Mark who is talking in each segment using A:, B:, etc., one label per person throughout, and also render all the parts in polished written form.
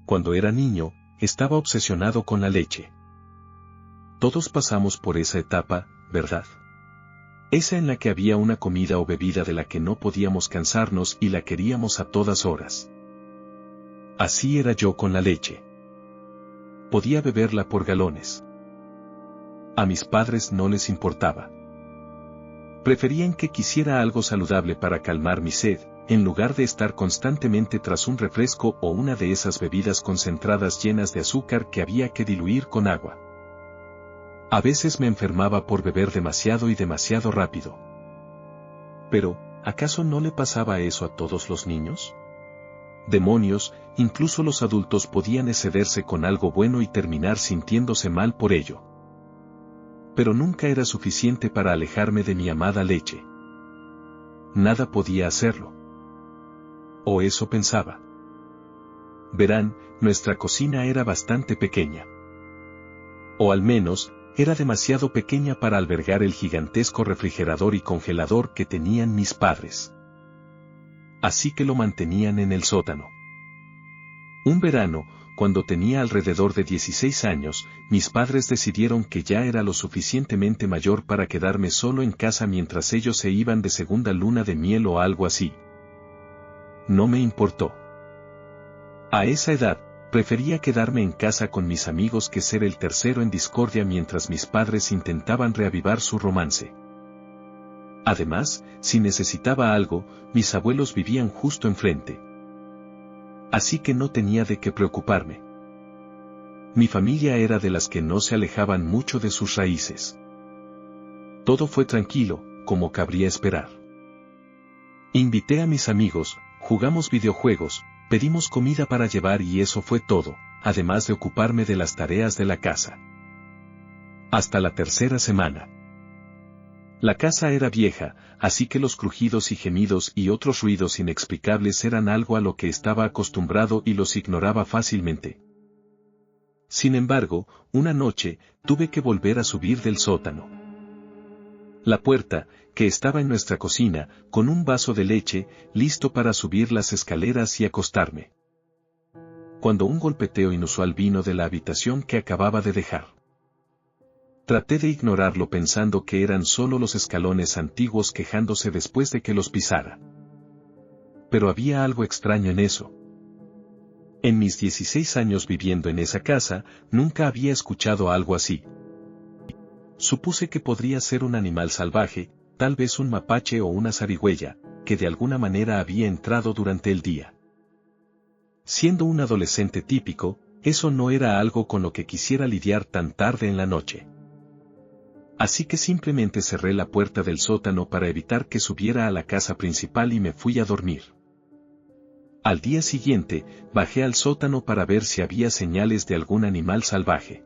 A: Cuando era niño, estaba obsesionado con la leche. Todos pasamos por esa etapa, ¿verdad? Esa en la que había una comida o bebida de la que no podíamos cansarnos y la queríamos a todas horas. Así era yo con la leche. Podía beberla por galones. A mis padres no les importaba. Preferían que quisiera algo saludable para calmar mi sed, en lugar de estar constantemente tras un refresco o una de esas bebidas concentradas llenas de azúcar que había que diluir con agua. A veces me enfermaba por beber demasiado y demasiado rápido. Pero, ¿acaso no le pasaba eso a todos los niños? Demonios, incluso los adultos podían excederse con algo bueno y terminar sintiéndose mal por ello. Pero nunca era suficiente para alejarme de mi amada leche. Nada podía hacerlo. O eso pensaba. Verán, nuestra cocina era bastante pequeña. O al menos, era demasiado pequeña para albergar el gigantesco refrigerador y congelador que tenían mis padres. Así que lo mantenían en el sótano. Un verano, cuando tenía alrededor de 16 años, mis padres decidieron que ya era lo suficientemente mayor para quedarme solo en casa mientras ellos se iban de segunda luna de miel o algo así. No me importó. A esa edad, prefería quedarme en casa con mis amigos que ser el tercero en discordia mientras mis padres intentaban reavivar su romance. Además, si necesitaba algo, mis abuelos vivían justo enfrente. Así que no tenía de qué preocuparme. Mi familia era de las que no se alejaban mucho de sus raíces. Todo fue tranquilo, como cabría esperar. Invité a mis amigos, jugamos videojuegos, pedimos comida para llevar y eso fue todo, además de ocuparme de las tareas de la casa. Hasta la tercera semana. La casa era vieja, así que los crujidos y gemidos y otros ruidos inexplicables eran algo a lo que estaba acostumbrado y los ignoraba fácilmente. Sin embargo, una noche, tuve que volver a subir del sótano. La puerta, que estaba en nuestra cocina, con un vaso de leche, listo para subir las escaleras y acostarme. Cuando un golpeteo inusual vino de la habitación que acababa de dejar. Traté de ignorarlo pensando que eran solo los escalones antiguos quejándose después de que los pisara. Pero había algo extraño en eso. En mis 16 años viviendo en esa casa, nunca había escuchado algo así. Supuse que podría ser un animal salvaje, tal vez un mapache o una zarigüeya, que de alguna manera había entrado durante el día. Siendo un adolescente típico, eso no era algo con lo que quisiera lidiar tan tarde en la noche. Así que simplemente cerré la puerta del sótano para evitar que subiera a la casa principal y me fui a dormir. Al día siguiente, bajé al sótano para ver si había señales de algún animal salvaje.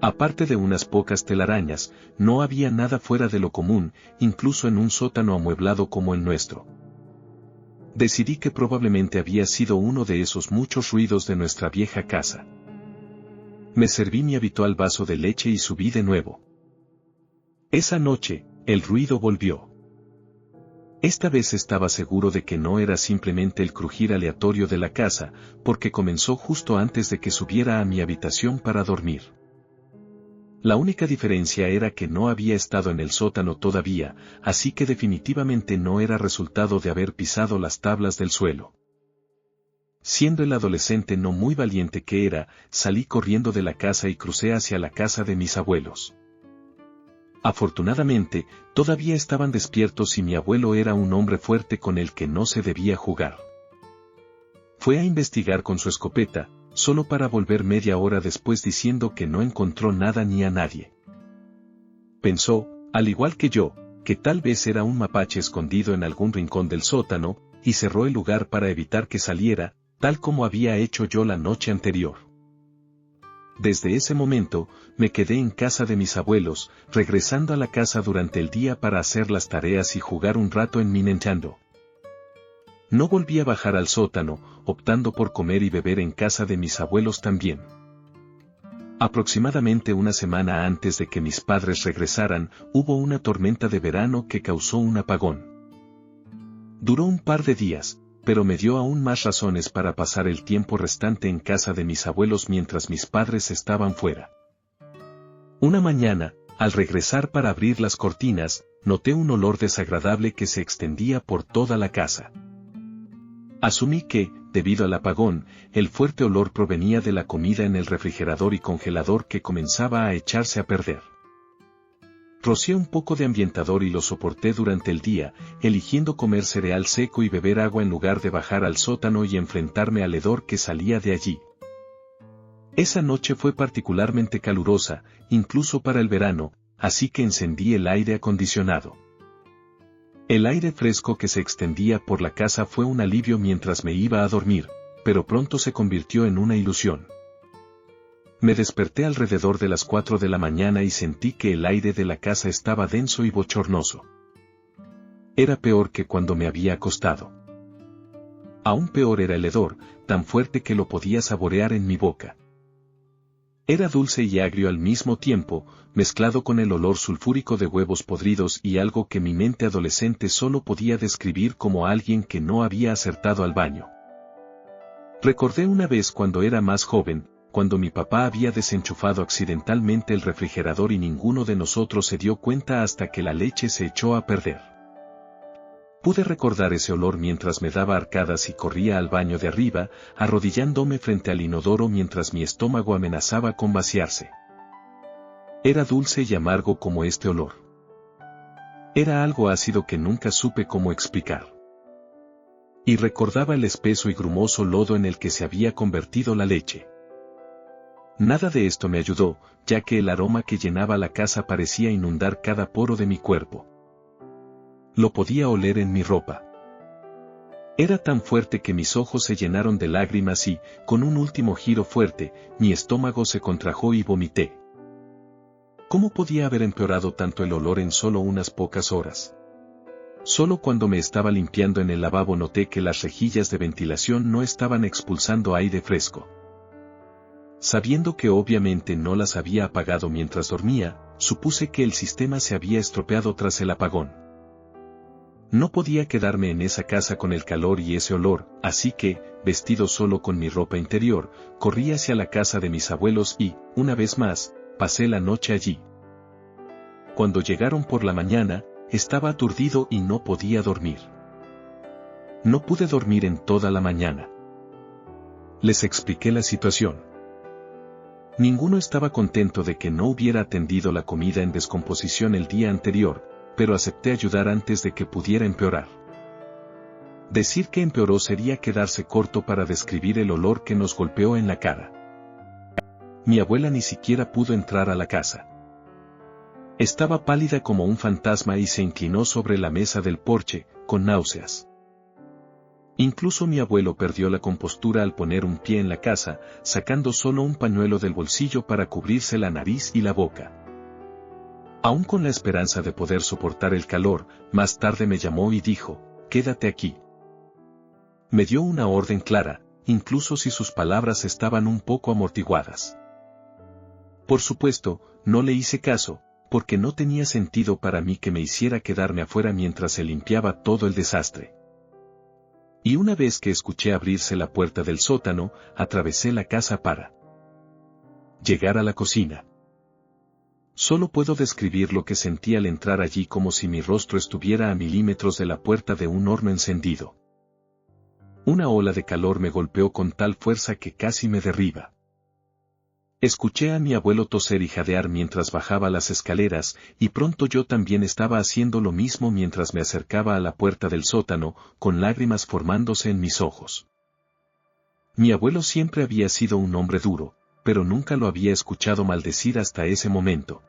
A: Aparte de unas pocas telarañas, no había nada fuera de lo común, incluso en un sótano amueblado como el nuestro. Decidí que probablemente había sido uno de esos muchos ruidos de nuestra vieja casa. Me serví mi habitual vaso de leche y subí de nuevo. Esa noche, el ruido volvió. Esta vez estaba seguro de que no era simplemente el crujir aleatorio de la casa, porque comenzó justo antes de que subiera a mi habitación para dormir. La única diferencia era que no había estado en el sótano todavía, así que definitivamente no era resultado de haber pisado las tablas del suelo. Siendo el adolescente no muy valiente que era, salí corriendo de la casa y crucé hacia la casa de mis abuelos. Afortunadamente, todavía estaban despiertos y mi abuelo era un hombre fuerte con el que no se debía jugar. Fue a investigar con su escopeta, solo para volver media hora después diciendo que no encontró nada ni a nadie. Pensó, al igual que yo, que tal vez era un mapache escondido en algún rincón del sótano, y cerró el lugar para evitar que saliera, tal como había hecho yo la noche anterior. Desde ese momento, me quedé en casa de mis abuelos, regresando a la casa durante el día para hacer las tareas y jugar un rato en mi Nintendo. No volví a bajar al sótano, optando por comer y beber en casa de mis abuelos también. Aproximadamente una semana antes de que mis padres regresaran, hubo una tormenta de verano que causó un apagón. Duró un par de días, pero me dio aún más razones para pasar el tiempo restante en casa de mis abuelos mientras mis padres estaban fuera. Una mañana, al regresar para abrir las cortinas, noté un olor desagradable que se extendía por toda la casa. Asumí que, debido al apagón, el fuerte olor provenía de la comida en el refrigerador y congelador que comenzaba a echarse a perder. Rocié un poco de ambientador y lo soporté durante el día, eligiendo comer cereal seco y beber agua en lugar de bajar al sótano y enfrentarme al hedor que salía de allí. Esa noche fue particularmente calurosa, incluso para el verano, así que encendí el aire acondicionado. El aire fresco que se extendía por la casa fue un alivio mientras me iba a dormir, pero pronto se convirtió en una ilusión. Me desperté alrededor de las 4 de la mañana y sentí que el aire de la casa estaba denso y bochornoso. Era peor que cuando me había acostado. Aún peor era el hedor, tan fuerte que lo podía saborear en mi boca. Era dulce y agrio al mismo tiempo, mezclado con el olor sulfúrico de huevos podridos y algo que mi mente adolescente solo podía describir como alguien que no había acertado al baño. Recordé una vez cuando era más joven, cuando mi papá había desenchufado accidentalmente el refrigerador y ninguno de nosotros se dio cuenta hasta que la leche se echó a perder. Pude recordar ese olor mientras me daba arcadas y corría al baño de arriba, arrodillándome frente al inodoro mientras mi estómago amenazaba con vaciarse. Era dulce y amargo como este olor. Era algo ácido que nunca supe cómo explicar. Y recordaba el espeso y grumoso lodo en el que se había convertido la leche. Nada de esto me ayudó, ya que el aroma que llenaba la casa parecía inundar cada poro de mi cuerpo. Lo podía oler en mi ropa. Era tan fuerte que mis ojos se llenaron de lágrimas y, con un último giro fuerte, mi estómago se contrajo y vomité. ¿Cómo podía haber empeorado tanto el olor en solo unas pocas horas? Solo cuando me estaba limpiando en el lavabo noté que las rejillas de ventilación no estaban expulsando aire fresco. Sabiendo que obviamente no las había apagado mientras dormía, supuse que el sistema se había estropeado tras el apagón. No podía quedarme en esa casa con el calor y ese olor, así que, vestido solo con mi ropa interior, corrí hacia la casa de mis abuelos y, una vez más, pasé la noche allí. Cuando llegaron por la mañana, estaba aturdido y no podía dormir. No pude dormir en toda la mañana. Les expliqué la situación. Ninguno estaba contento de que no hubiera atendido la comida en descomposición el día anterior, pero acepté ayudar antes de que pudiera empeorar. Decir que empeoró sería quedarse corto para describir el olor que nos golpeó en la cara. Mi abuela ni siquiera pudo entrar a la casa. Estaba pálida como un fantasma y se inclinó sobre la mesa del porche, con náuseas. Incluso mi abuelo perdió la compostura al poner un pie en la casa, sacando solo un pañuelo del bolsillo para cubrirse la nariz y la boca. Aún con la esperanza de poder soportar el calor, más tarde me llamó y dijo, «Quédate aquí». Me dio una orden clara, incluso si sus palabras estaban un poco amortiguadas. Por supuesto, no le hice caso, porque no tenía sentido para mí que me hiciera quedarme afuera mientras se limpiaba todo el desastre. Y una vez que escuché abrirse la puerta del sótano, atravesé la casa para llegar a la cocina. Solo puedo describir lo que sentí al entrar allí, como si mi rostro estuviera a milímetros de la puerta de un horno encendido. Una ola de calor me golpeó con tal fuerza que casi me derriba. Escuché a mi abuelo toser y jadear mientras bajaba las escaleras, y pronto yo también estaba haciendo lo mismo mientras me acercaba a la puerta del sótano, con lágrimas formándose en mis ojos. Mi abuelo siempre había sido un hombre duro, pero nunca lo había escuchado maldecir hasta ese momento.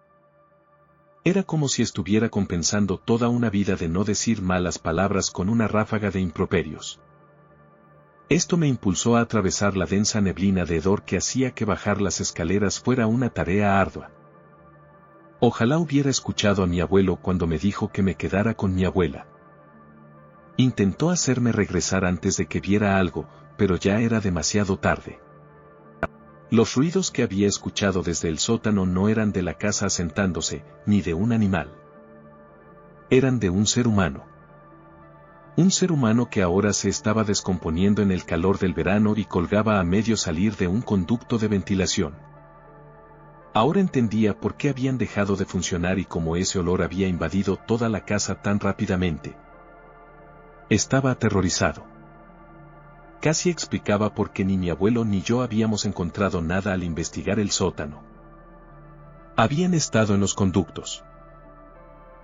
A: Era como si estuviera compensando toda una vida de no decir malas palabras con una ráfaga de improperios. Esto me impulsó a atravesar la densa neblina de hedor que hacía que bajar las escaleras fuera una tarea ardua. Ojalá hubiera escuchado a mi abuelo cuando me dijo que me quedara con mi abuela. Intentó hacerme regresar antes de que viera algo, pero ya era demasiado tarde. Los ruidos que había escuchado desde el sótano no eran de la casa asentándose, ni de un animal. Eran de un ser humano. Un ser humano que ahora se estaba descomponiendo en el calor del verano y colgaba a medio salir de un conducto de ventilación. Ahora entendía por qué habían dejado de funcionar y cómo ese olor había invadido toda la casa tan rápidamente. Estaba aterrorizado. Casi explicaba por qué ni mi abuelo ni yo habíamos encontrado nada al investigar el sótano. Habían estado en los conductos.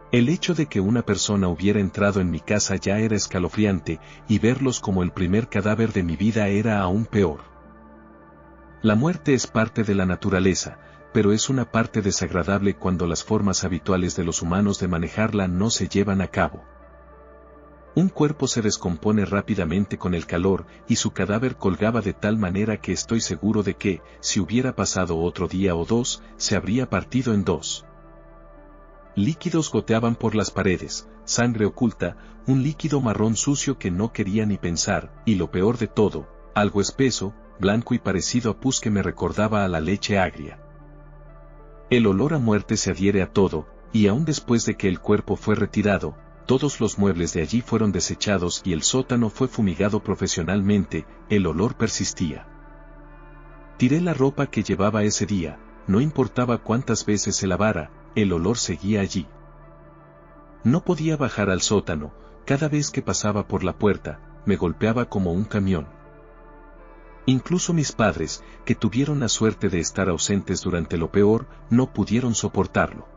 A: El hecho de que una persona hubiera entrado en mi casa ya era escalofriante, y verlos como el primer cadáver de mi vida era aún peor. La muerte es parte de la naturaleza, pero es una parte desagradable cuando las formas habituales de los humanos de manejarla no se llevan a cabo. Un cuerpo se descompone rápidamente con el calor, y su cadáver colgaba de tal manera que estoy seguro de que, si hubiera pasado otro día o dos, se habría partido en dos. Líquidos goteaban por las paredes, sangre oculta, un líquido marrón sucio que no quería ni pensar, y lo peor de todo, algo espeso, blanco y parecido a pus que me recordaba a la leche agria. El olor a muerte se adhiere a todo, y aún después de que el cuerpo fue retirado, todos los muebles de allí fueron desechados y el sótano fue fumigado profesionalmente, el olor persistía. Tiré la ropa que llevaba ese día, no importaba cuántas veces se lavara, el olor seguía allí. No podía bajar al sótano, cada vez que pasaba por la puerta, me golpeaba como un camión. Incluso mis padres, que tuvieron la suerte de estar ausentes durante lo peor, no pudieron soportarlo.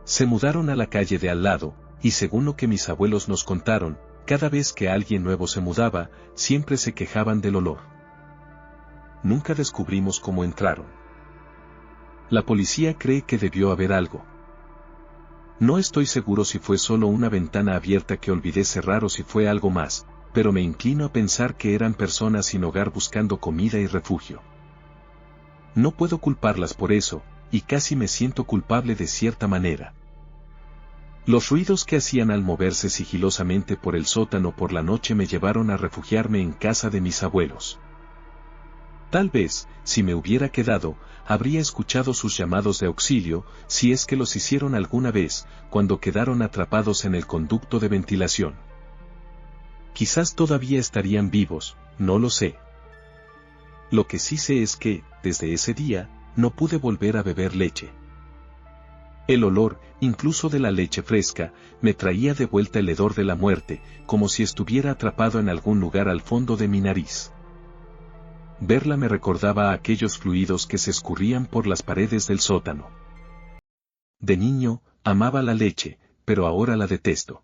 A: Se mudaron a la calle de al lado, y según lo que mis abuelos nos contaron, cada vez que alguien nuevo se mudaba, siempre se quejaban del olor. Nunca descubrimos cómo entraron. La policía cree que debió haber algo. No estoy seguro si fue solo una ventana abierta que olvidé cerrar o si fue algo más, pero me inclino a pensar que eran personas sin hogar buscando comida y refugio. No puedo culparlas por eso, y casi me siento culpable de cierta manera. Los ruidos que hacían al moverse sigilosamente por el sótano por la noche me llevaron a refugiarme en casa de mis abuelos. Tal vez, si me hubiera quedado, habría escuchado sus llamados de auxilio, si es que los hicieron alguna vez, cuando quedaron atrapados en el conducto de ventilación. Quizás todavía estarían vivos, no lo sé. Lo que sí sé es que, desde ese día, no pude volver a beber leche. El olor, incluso de la leche fresca, me traía de vuelta el hedor de la muerte, como si estuviera atrapado en algún lugar al fondo de mi nariz. Verla me recordaba a aquellos fluidos que se escurrían por las paredes del sótano. De niño, amaba la leche, pero ahora la detesto.